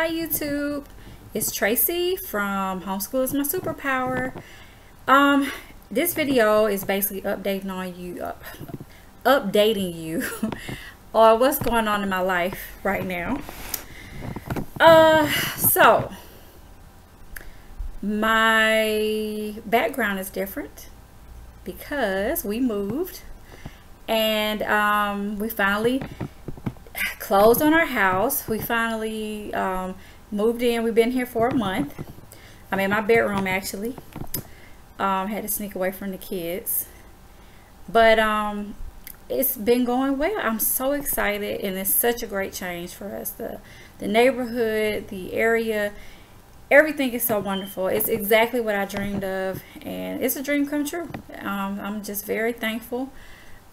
Hi YouTube, it's Tracy from Homeschool is My Superpower. This video is basically updating you on what's going on in my life right now. So my background is different because we moved and we finally closed on our house. We finally moved in. We've been here for a month. I'm in my bedroom actually. Had to sneak away from the kids, but it's been going well. I'm so excited, and it's such a great change for us. The neighborhood, the area, everything is so wonderful. It's exactly what I dreamed of, and it's a dream come true. I'm just very thankful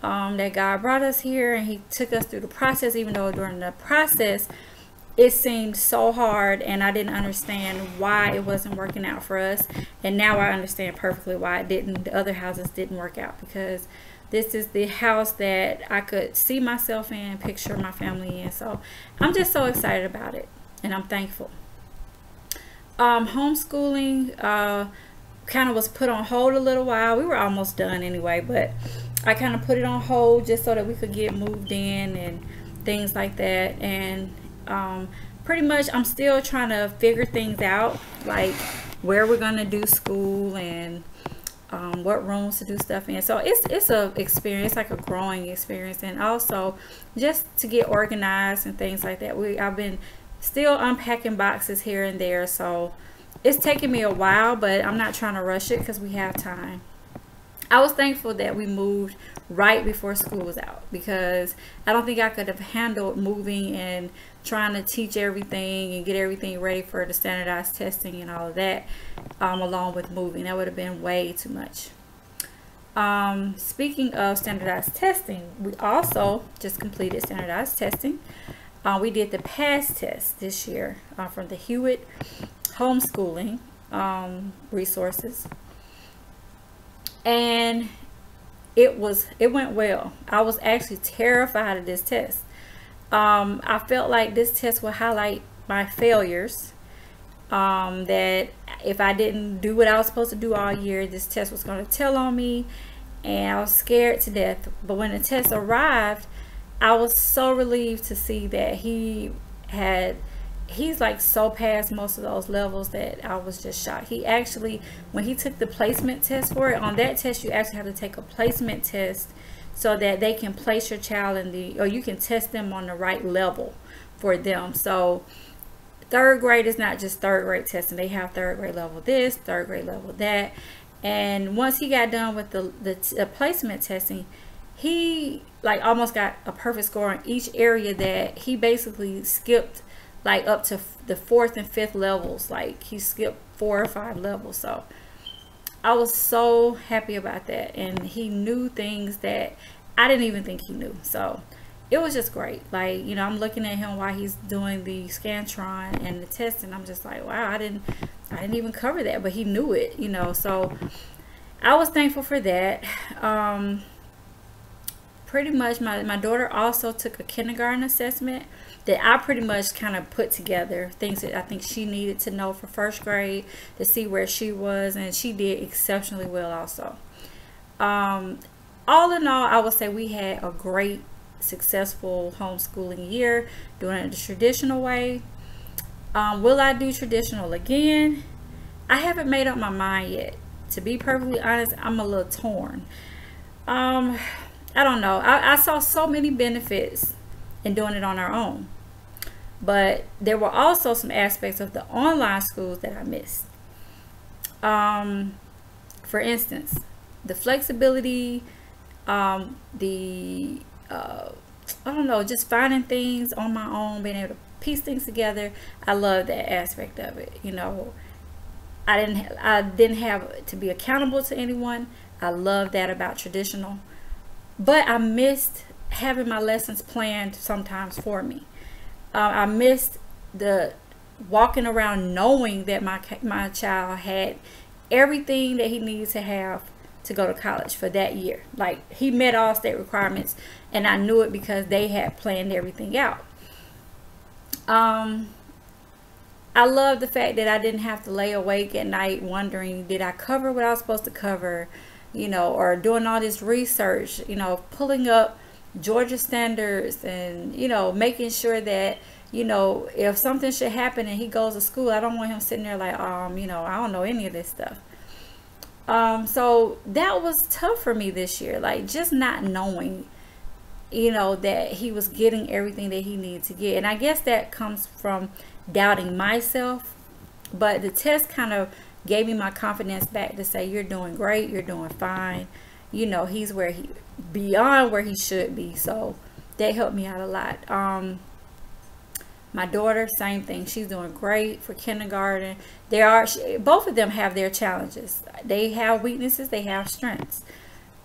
that God brought us here and he took us through the process, even though during the process it seemed so hard and I didn't understand why it wasn't working out for us. And now I understand perfectly why the other houses didn't work out, because this is the house that I could see myself in, picture my family in. So I'm just so excited about it, and I'm thankful. Homeschooling kind of was put on hold a little while. We were almost done anyway, but I kind of put it on hold just so that we could get moved in and things like that. And pretty much I'm still trying to figure things out, like where we're gonna do school and what rooms to do stuff in. So it's a experience, like a growing experience, and also just to get organized and things like that. I've been still unpacking boxes here and there, so it's taking me a while, but I'm not trying to rush it because we have time. I was thankful that we moved right before school was out, because I don't think I could have handled moving and trying to teach everything and get everything ready for the standardized testing and all of that along with moving. That would have been way too much. Speaking of standardized testing, we also just completed standardized testing. We did the PASS test this year from the Hewitt homeschooling resources, and it went well. I was actually terrified of this test. I felt like this test would highlight my failures, that if I didn't do what I was supposed to do all year, this test was going to tell on me, and I was scared to death. But when the test arrived, I was so relieved to see that he's like so past most of those levels that I was just shocked. He actually, when he took the placement test for it, on that test you actually have to take a placement test so that they can place your child or you can test them on the right level for them. So third grade is not just third grade testing. They have third grade level this, third grade level that. And once he got done with the placement testing, he like almost got a perfect score in each area that he basically skipped, like up to the 4th and 5th levels. Like he skipped 4 or 5 levels. So I was so happy about that, and he knew things that I didn't even think he knew. So it was just great. Like, you know, I'm looking at him while he's doing the Scantron and the test, and I'm just like, wow, I didn't even cover that, but he knew it, you know. So I was thankful for that. Pretty much my daughter also took a kindergarten assessment that I pretty much kind of put together, things that I think she needed to know for 1st grade to see where she was, and she did exceptionally well also. All in all, I would say we had a great, successful homeschooling year, doing it the traditional way. Will I do traditional again? I haven't made up my mind yet. To be perfectly honest, I'm a little torn. I don't know. I saw so many benefits in doing it on our own, but there were also some aspects of the online schools that I missed. For instance, the flexibility, I don't know, just finding things on my own, being able to piece things together. I love that aspect of it. You know, I didn't have to be accountable to anyone. I love that about traditional. But I missed having my lessons planned sometimes for me. I missed the walking around knowing that my child had everything that he needed to have to go to college for that year. Like, he met all state requirements, and I knew it because they had planned everything out. I love the fact that I didn't have to lay awake at night wondering, did I cover what I was supposed to cover, or doing all this research, pulling up Georgia standards and, making sure that, if something should happen and he goes to school, I don't want him sitting there like, I don't know any of this stuff. So that was tough for me this year, like just not knowing, that he was getting everything that he needed to get. And I guess that comes from doubting myself, but the test kind of gave me my confidence back to say, you're doing great, you're doing fine. He's beyond where he should be. So that helped me out a lot. My daughter, same thing. She's doing great for kindergarten. Both of them have their challenges. They have weaknesses, they have strengths.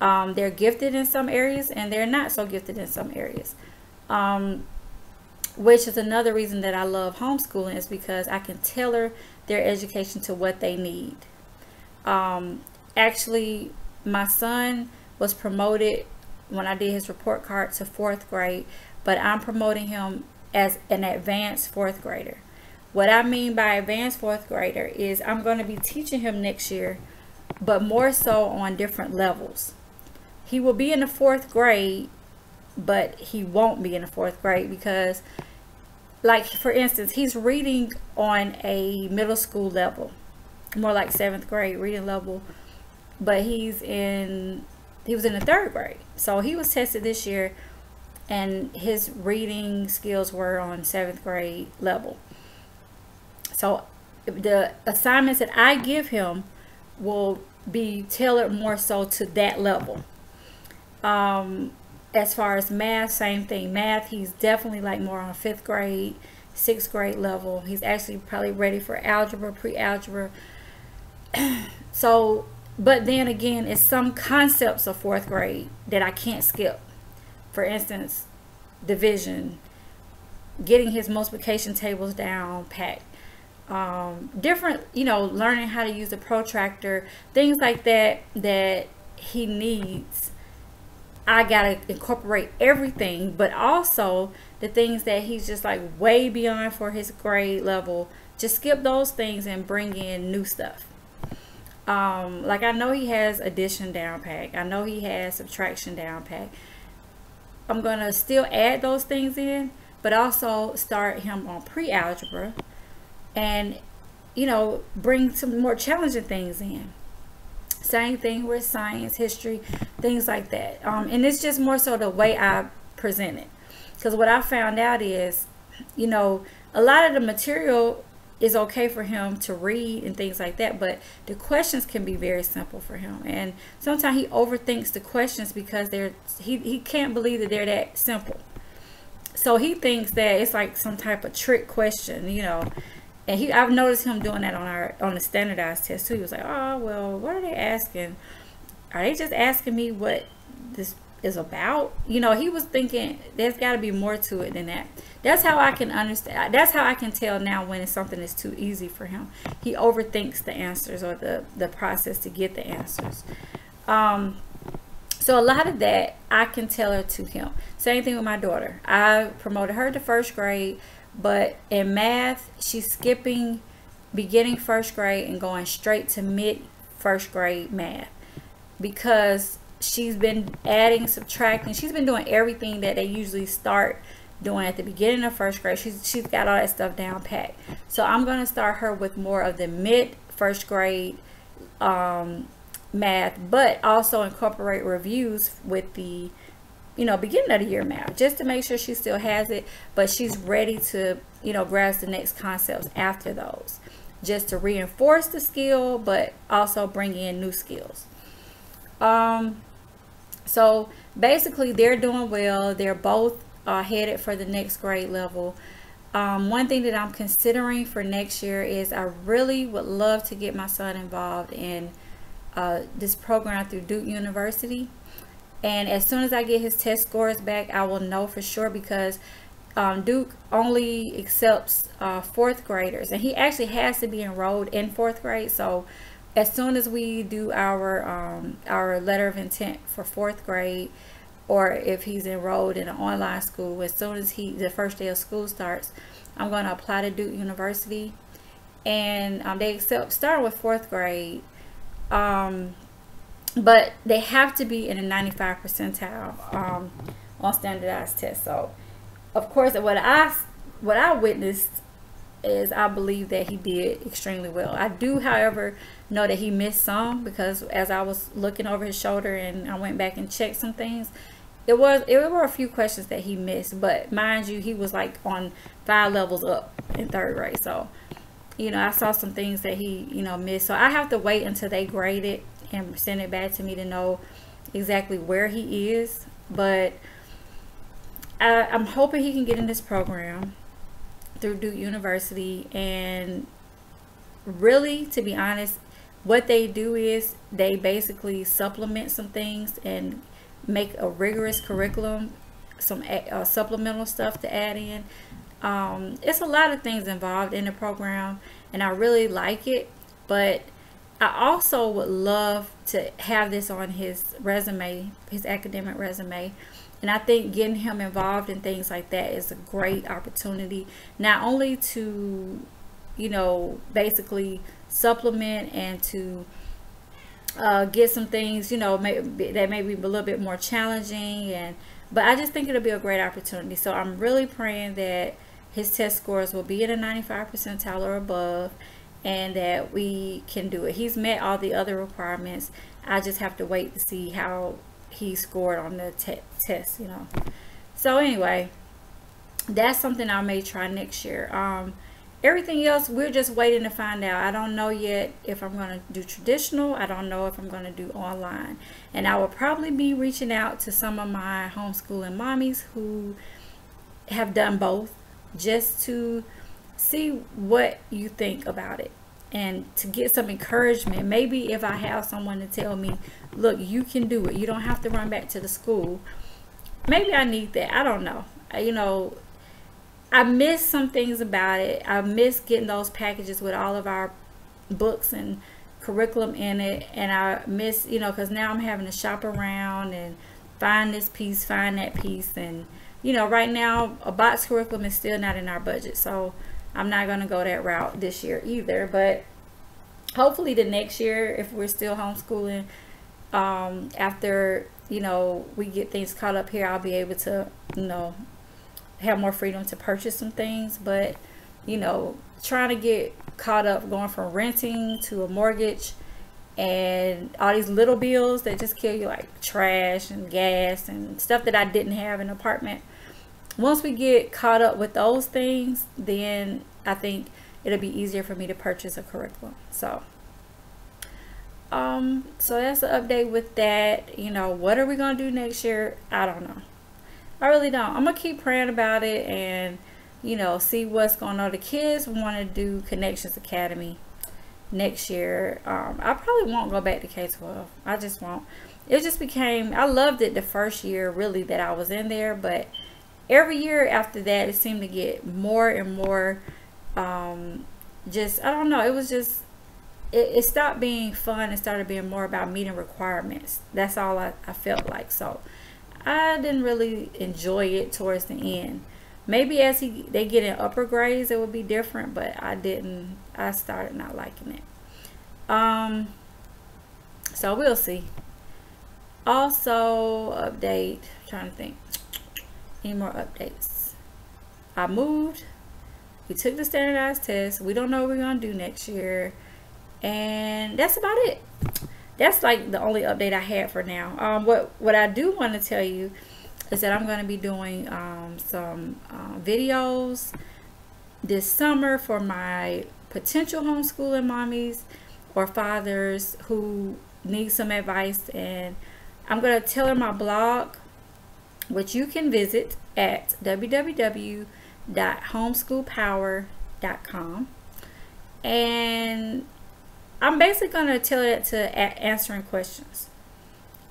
They're gifted in some areas and they're not so gifted in some areas. Which is another reason that I love homeschooling, is because I can tailor their education to what they need. Actually, my son was promoted when I did his report card to 4th grade, but I'm promoting him as an advanced 4th grader. What I mean by advanced 4th grader is I'm going to be teaching him next year, but more so on different levels. He will be in the 4th grade, but he won't be in the 4th grade because, like, for instance, he's reading on a middle school level, more like 7th grade reading level, but he was in the 3rd grade. So he was tested this year and his reading skills were on 7th grade level. So the assignments that I give him will be tailored more so to that level. As far as math, same thing. Math, he's definitely like more on 5th grade, 6th grade level. He's actually probably ready for algebra, pre-algebra. So, but then again, it's some concepts of 4th grade that I can't skip. For instance, division, getting his multiplication tables down packed, different, learning how to use a protractor, things like that he needs. I gotta incorporate everything, but also the things that he's just like way beyond for his grade level, just skip those things and bring in new stuff. Like I know he has addition down pack, I know he has subtraction down pack. I'm gonna still add those things in, but also start him on pre-algebra and bring some more challenging things in. Same thing with science, history, things like that. And it's just more so the way I present it, because what I found out is, a lot of the material is okay for him to read and things like that, but the questions can be very simple for him, and sometimes he overthinks the questions because he can't believe that they're that simple. So he thinks that it's like some type of trick question, and I've noticed him doing that on the standardized test too. He was like, oh well, what are they asking? Are they just asking me what this is about? He was thinking there's got to be more to it than that. That's how I can understand. That's how I can tell now when something is too easy for him. He overthinks the answers or the process to get the answers. So a lot of that I can tailor to him. Same thing with my daughter. I promoted her to 1st grade, but in math, she's skipping beginning 1st grade and going straight to mid 1st grade math, because she's been adding, subtracting. She's been doing everything that they usually start doing at the beginning of 1st grade. She's got all that stuff down packed. So I'm going to start her with more of the mid 1st grade math, but also incorporate reviews with the beginning of the year math, just to make sure she still has it, but she's ready to grasp the next concepts after those, just to reinforce the skill but also bring in new skills. So basically they're doing well. They're both headed for the next grade level. One thing that I'm considering for next year is I really would love to get my son involved in this program through Duke University. And as soon as I get his test scores back, I will know for sure, because Duke only accepts 4th graders, and he actually has to be enrolled in 4th grade. So as soon as we do our letter of intent for 4th grade, or if he's enrolled in an online school, as soon as the first day of school starts, I'm going to apply to Duke University. and they accept starting with 4th grade, but they have to be in a 95 percentile on standardized tests. So of course what I witnessed is I believe that he did extremely well. I do, however, know that he missed some, because as I was looking over his shoulder and I went back and checked some things, it were a few questions that he missed. But mind you, he was like on 5 levels up in 3rd grade. So, you know, I saw some things that he, you know, missed. So I have to wait until they grade it and send it back to me to know exactly where he is. But I'm hoping he can get in this program through Duke University. And really, to be honest, what they do is they basically supplement some things and make a rigorous curriculum, some supplemental stuff to add in. It's a lot of things involved in the program, and I really like it. But I also would love to have this on his resume, his academic resume. And I think getting him involved in things like that is a great opportunity, not only to, you know, basically supplement and to get some things, you know, that may be a little bit more challenging. But I just think it'll be a great opportunity. So I'm really praying that his test scores will be at a 95 percentile or above, and that we can do it. He's met all the other requirements. I just have to wait to see how he scored on the test, you know. So anyway, that's something I may try next year. Everything else, we're just waiting to find out. I don't know yet if I'm going to do traditional. I don't know if I'm going to do online. And I will probably be reaching out to some of my homeschooling mommies who have done both, just to see what you think about it and to get some encouragement. Maybe if I have someone to tell me, look, you can do it, you don't have to run back to the school, maybe I need that. I don't know. You know, I miss some things about it. I miss getting those packages with all of our books and curriculum in it. And I miss, you know, because now I'm having to shop around and find this piece, find that piece. And, you know, right now a box curriculum is still not in our budget. So I'm not going to go that route this year either. But hopefully the next year, if we're still homeschooling, after, you know, we get things caught up here, I'll be able to, you know, have more freedom to purchase some things. But, you know, trying to get caught up going from renting to a mortgage and all these little bills that just kill you, like trash and gas and stuff that I didn't have in an apartment. Once we get caught up with those things, then I think it'll be easier for me to purchase a curriculum. So that's the update with that. You know, what are we gonna do next year? I don't know. I really don't. I'm gonna keep praying about it and, you know, see what's going on. The kids want to do Connections Academy next year. I probably won't go back to K-12. I just won't. It just became, I loved it the first year really that I was in there, but every year after that it seemed to get more and more just, I don't know, it was just, it stopped being fun and started being more about meeting requirements. That's all I felt like. So I didn't really enjoy it towards the end. Maybe as they get in upper grades it would be different, but I started not liking it. So we'll see. Also, update, trying to think any more updates. I moved, we took the standardized test, we don't know what we're gonna do next year, and that's about it. That's like the only update I had for now. What I do want to tell you is that I'm going to be doing some videos this summer for my potential homeschooling mommies or fathers who need some advice. And I'm going to tell them my blog, which you can visit at www.homeschoolpower.com. And I'm basically going to tell it to answering questions.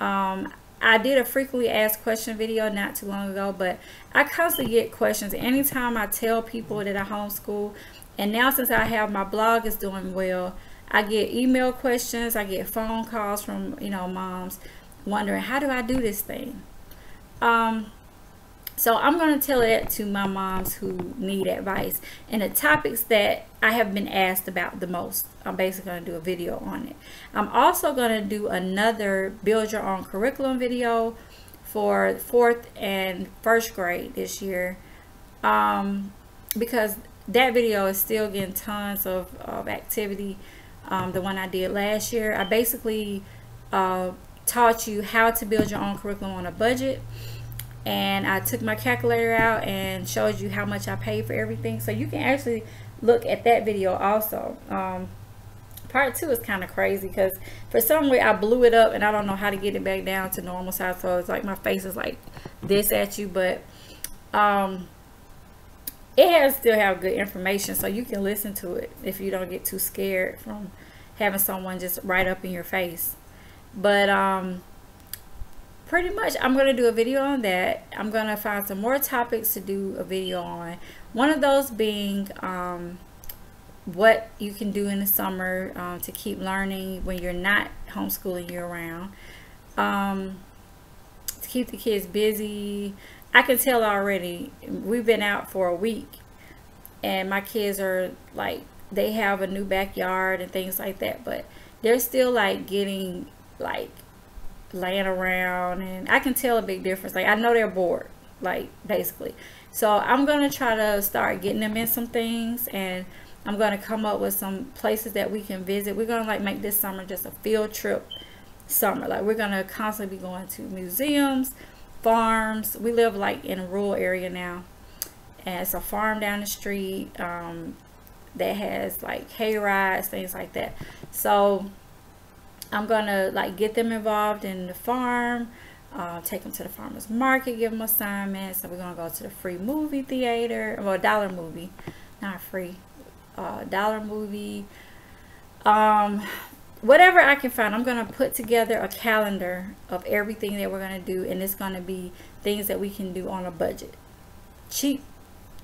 I did a frequently asked question video not too long ago, but I constantly get questions anytime I tell people that I homeschool. And now since I have my blog is doing well, I get email questions, I get phone calls from, you know, moms wondering, how do I do this thing? So I'm going to tell it to my moms who need advice, and the topics that I have been asked about the most. I'm basically going to do a video on it. I'm also going to do another build your own curriculum video for 4th and 1st grade this year, because that video is still getting tons of activity. The one I did last year, I basically taught you how to build your own curriculum on a budget, and I took my calculator out and showed you how much I paid for everything. So you can actually look at that video also. Part 2 is kind of crazy because for some way I blew it up and I don't know how to get it back down to normal size, so it's like my face is like this at you, but it has still have good information, so you can listen to it if you don't get too scared from having someone just right up in your face. But pretty much I'm going to do a video on that. I'm going to find some more topics to do a video on. One of those being what you can do in the summer to keep learning when you're not homeschooling year round, to keep the kids busy. I can tell already, we've been out for a week and my kids are like, they have a new backyard and things like that, but they're still like getting like laying around, and I can tell a big difference. Like I know they're bored, like basically. So I'm gonna try to start getting them in some things, and I'm gonna come up with some places that we can visit. We're gonna like make this summer just a field trip summer. Like we're gonna constantly be going to museums, farms. We live like in a rural area now, and it's a farm down the street that has like hay rides, things like that. So I'm gonna like get them involved in the farm, take them to the farmers market, give them assignments. So we're gonna go to the free movie theater, well, dollar movie, not free, dollar movie, whatever I can find. I'm gonna put together a calendar of everything that we're gonna do, and it's gonna be things that we can do on a budget, cheap,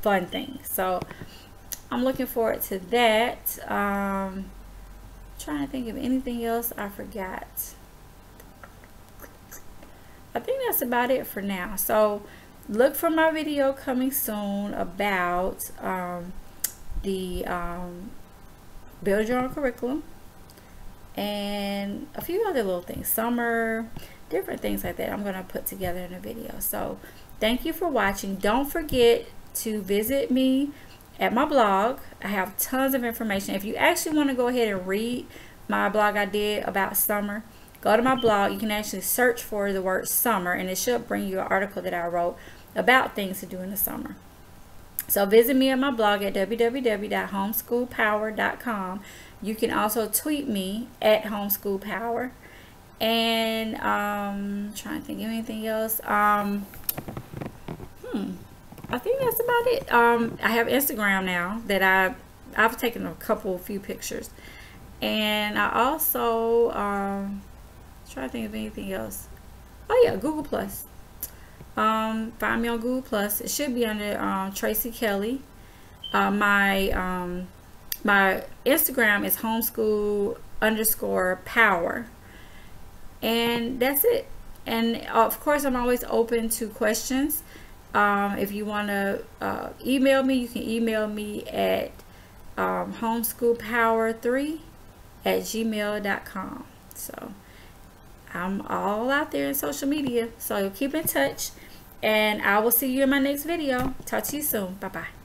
fun things. So I'm looking forward to that. Trying to think of anything else I forgot. I think that's about it for now. So look for my video coming soon about the build your own curriculum and a few other little things, summer, different things like that I'm going to put together in a video. So thank you for watching. Don't forget to visit me at my blog. I have tons of information. If you actually want to go ahead and read my blog I did about summer, go to my blog. You can actually search for the word summer, and it should bring you an article that I wrote about things to do in the summer. So visit me at my blog at www.homeschoolpower.com. You can also tweet me at homeschoolpower. And trying to think of anything else. I think that's about it. I have Instagram now that I've taken a few pictures, and I also try to think of anything else. Oh yeah, Google Plus. Find me on Google Plus. It should be under Tracy Kelly. My Instagram is homeschool_power, and that's it. And of course, I'm always open to questions. If you want to email me, you can email me at homeschoolpower3@gmail.com. So I'm all out there in social media, so keep in touch, and I will see you in my next video. Talk to you soon. Bye bye.